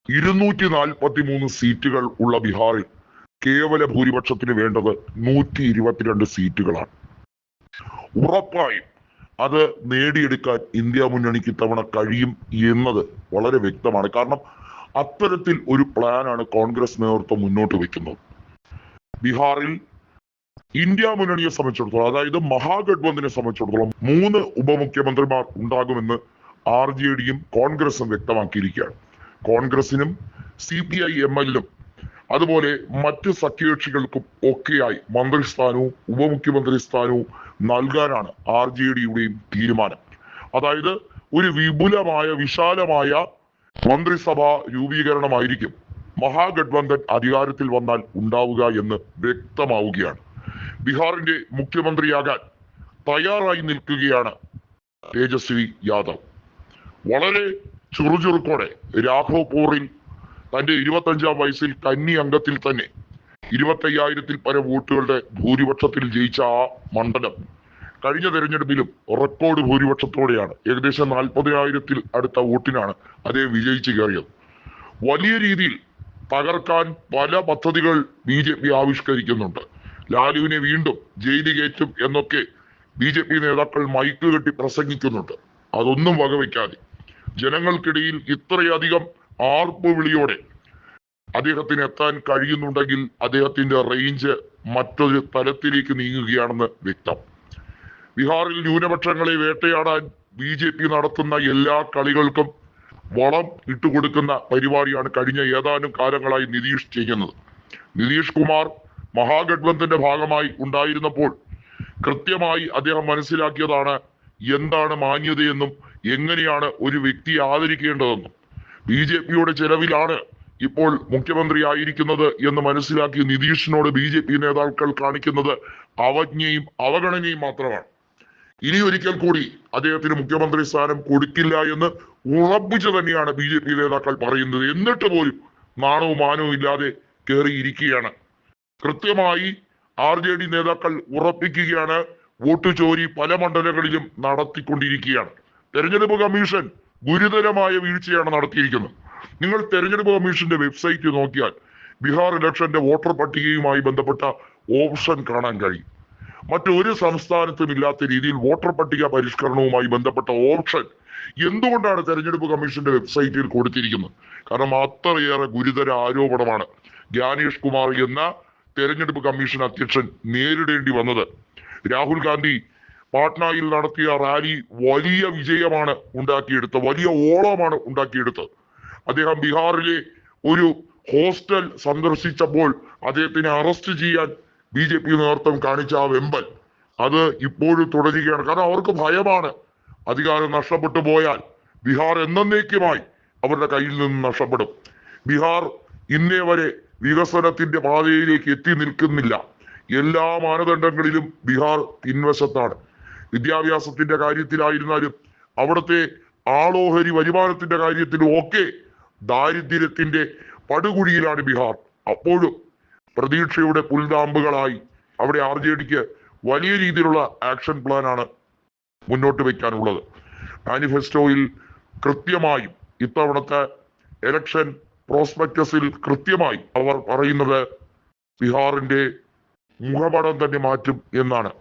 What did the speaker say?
243 സീറ്റുകൾ ഉള്ള ബീഹാറിൽ കേവല ഭൂരിപക്ഷത്തിന് വേണ്ടത് 122 സീറ്റുകളാണ്. ഉറപ്പായും അത് നേടിയെടുക്കാൻ ഇന്ത്യ മുന്നണിക്ക് ഇത്തവണ കഴിയും എന്നത് വളരെ വ്യക്തമാണ്. കാരണം അത്തരത്തിൽ ഒരു പ്ലാനാണ് കോൺഗ്രസ് നേതൃത്വം മുന്നോട്ട് വെക്കുന്നത്. ബീഹാറിൽ ഇന്ത്യ മുന്നണിയെ സംബന്ധിച്ചിടത്തോളം, അതായത് മഹാഗഡ്ബന്ധനെ സംബന്ധിച്ചിടത്തോളം 3 ഉപമുഖ്യമന്ത്രിമാർ ഉണ്ടാകുമെന്ന് RJDയും കോൺഗ്രസും വ്യക്തമാക്കിയിരിക്കുകയാണ്. കോൺഗ്രസിനും CPI-MLനും അതുപോലെ മറ്റ് സഖ്യകക്ഷികൾക്കും ഒക്കെയായി മന്ത്രിസ്ഥാനവും ഉപമുഖ്യമന്ത്രി സ്ഥാനവും നൽകാനാണ് RJDയുടെയും തീരുമാനം. അതായത് ഒരു വിപുലമായ വിശാലമായ മന്ത്രിസഭാ രൂപീകരണമായിരിക്കും മഹാഗഡ്ബന്ധൻ അധികാരത്തിൽ വന്നാൽ ഉണ്ടാവുക എന്ന് വ്യക്തമാവുകയാണ്. ബീഹാറിന്റെ മുഖ്യമന്ത്രിയാകാൻ തയ്യാറായി നിൽക്കുകയാണ് തേജസ്വി യാദവ്. വളരെ ചുറുചുറുക്കോടെ രാഘവ്പൂറിൽ തന്റെ 25-ാം വയസ്സിൽ കന്നി അംഗത്തിൽ തന്നെ 25,000-ൽ പരം വോട്ടുകളുടെ ഭൂരിപക്ഷത്തിൽ ജയിച്ച ആ മണ്ഡലം കഴിഞ്ഞ തെരഞ്ഞെടുപ്പിലും റെക്കോർഡ് ഭൂരിപക്ഷത്തോടെയാണ്, ഏകദേശം 40,000-ൽ അടുത്ത വോട്ടിനാണ് അദ്ദേഹം വിജയിച്ചു കയറിയത്. വലിയ രീതിയിൽ തകർക്കാൻ പല പദ്ധതികൾ BJP ആവിഷ്കരിക്കുന്നുണ്ട്. ലാലുവിനെ വീണ്ടും ജയിലിൽ കയറ്റും എന്നൊക്കെ BJP നേതാക്കൾ മൈക്ക് കെട്ടി പ്രസംഗിക്കുന്നുണ്ട്. അതൊന്നും വകവയ്ക്കാതെ ജനങ്ങൾക്കിടയിൽ ഇത്രയധികം ആർപ്പ് വിളിയോടെ അദ്ദേഹത്തിന് എത്താൻ കഴിയുന്നുണ്ടെങ്കിൽ അദ്ദേഹത്തിന്റെ റേഞ്ച് മറ്റൊരു തലത്തിലേക്ക് നീങ്ങുകയാണെന്ന് വ്യക്തം. ബീഹാറിൽ ന്യൂനപക്ഷങ്ങളെ വേട്ടയാടാൻ BJP നടത്തുന്ന എല്ലാ കളികൾക്കും വളം ഇട്ടുകൊടുക്കുന്ന പരിപാടിയാണ് കഴിഞ്ഞ ഏതാനും കാലങ്ങളായി നിതീഷ് ചെയ്യുന്നത്. നിതീഷ് കുമാർ മഹാഗഡ്ബന്ധന്റെ ഭാഗമായി ഉണ്ടായിരുന്നപ്പോൾ കൃത്യമായി അദ്ദേഹം മനസ്സിലാക്കിയതാണ് എന്താണ് മാന്യതയെന്നും എങ്ങനെയാണ് ഒരു വ്യക്തിയെ ആദരിക്കേണ്ടതെന്നും. BJPയുടെ ചെലവിലാണ് ഇപ്പോൾ മുഖ്യമന്ത്രി ആയിരിക്കുന്നത് എന്ന് മനസ്സിലാക്കി നിതീഷിനോട് BJP നേതാക്കൾ കാണിക്കുന്നത് അവജ്ഞയും അവഗണനയും മാത്രമാണ്. ഇനി ഒരിക്കൽ കൂടി അദ്ദേഹത്തിന് മുഖ്യമന്ത്രി സ്ഥാനം കൊടുക്കില്ല എന്ന് ഉറപ്പിച്ചു തന്നെയാണ് BJP നേതാക്കൾ പറയുന്നത്. എന്നിട്ട് പോലും നാണവും മാനവും ഇല്ലാതെ കയറിയിരിക്കുകയാണ്. കൃത്യമായി RJD നേതാക്കൾ ഉറപ്പിക്കുകയാണ്, വോട്ട് ചോരി പല മണ്ഡലങ്ങളിലും നടത്തിക്കൊണ്ടിരിക്കുകയാണ്. തെരഞ്ഞെടുപ്പ് കമ്മീഷൻ ഗുരുതരമായ വീഴ്ചയാണ് നടത്തിയിരിക്കുന്നത്. നിങ്ങൾ തെരഞ്ഞെടുപ്പ് കമ്മീഷന്റെ വെബ്സൈറ്റ് നോക്കിയാൽ ബീഹാർ ഇലക്ഷന്റെ വോട്ടർ പട്ടികയുമായി ബന്ധപ്പെട്ട ഓപ്ഷൻ കാണാൻ കഴിയും. മറ്റൊരു സംസ്ഥാനത്തും ഇല്ലാത്ത രീതിയിൽ വോട്ടർ പട്ടിക പരിഷ്കരണവുമായി ബന്ധപ്പെട്ട ഓപ്ഷൻ എന്തുകൊണ്ടാണ് തെരഞ്ഞെടുപ്പ് കമ്മീഷന്റെ വെബ്സൈറ്റിൽ കൊടുത്തിരിക്കുന്നത്? കാരണം അത്രയേറെ ഗുരുതര ആരോപണമാണ് ജ്ഞാനേഷ് കുമാർ എന്ന തെരഞ്ഞെടുപ്പ് കമ്മീഷൻ അധ്യക്ഷൻ നേരിടേണ്ടി വന്നത്. രാഹുൽ ഗാന്ധി പാട്നയിൽ നടത്തിയ റാലി വലിയ വിജയമാണ് ഉണ്ടാക്കിയെടുത്തത്, വലിയ ഓളമാണ് ഉണ്ടാക്കിയെടുത്തത്. അദ്ദേഹം ബീഹാറിലെ ഒരു ഹോസ്റ്റൽ സന്ദർശിച്ചപ്പോൾ അദ്ദേഹത്തിനെ അറസ്റ്റ് ചെയ്യാൻ BJP നേതൃത്വം കാണിച്ച ആ വെമ്പൽ അത് ഇപ്പോഴും തുടരുകയാണ്. കാരണം അവർക്ക് ഭയമാണ്, അധികാരം നഷ്ടപ്പെട്ടു പോയാൽ ബീഹാർ എന്നേക്കുമായി അവരുടെ കയ്യിൽ നിന്ന് നഷ്ടപ്പെടും. ബീഹാർ ഇന്നേ വരെ വികസനത്തിന്റെ പാതയിലേക്ക് എത്തി നിൽക്കുന്നില്ല. എല്ലാ മാനദണ്ഡങ്ങളിലും ബീഹാർ പിൻവശത്താണ്. വിദ്യാഭ്യാസത്തിന്റെ കാര്യത്തിലായിരുന്നാലും അവിടുത്തെ ആളോഹരി വരുമാനത്തിന്റെ കാര്യത്തിലും ഒക്കെ ദാരിദ്ര്യത്തിന്റെ പടുകുഴിയിലാണ് ബീഹാർ. അപ്പോഴും പ്രതീക്ഷയുടെ പുൽനാമ്പുകളായി അവിടെ RJDക്ക് വലിയ രീതിയിലുള്ള ആക്ഷൻ പ്ലാനാണ് മുന്നോട്ട് വെക്കാനുള്ളത്. മാനിഫെസ്റ്റോയിൽ കൃത്യമായും ഇത്തവണത്തെ എലക്ഷൻ പ്രോസ്പെക്ടസിൽ കൃത്യമായി അവർ പറയുന്നത് ബീഹാറിന്റെ മുഖപടം തന്നെ മാറ്റും എന്നാണ്.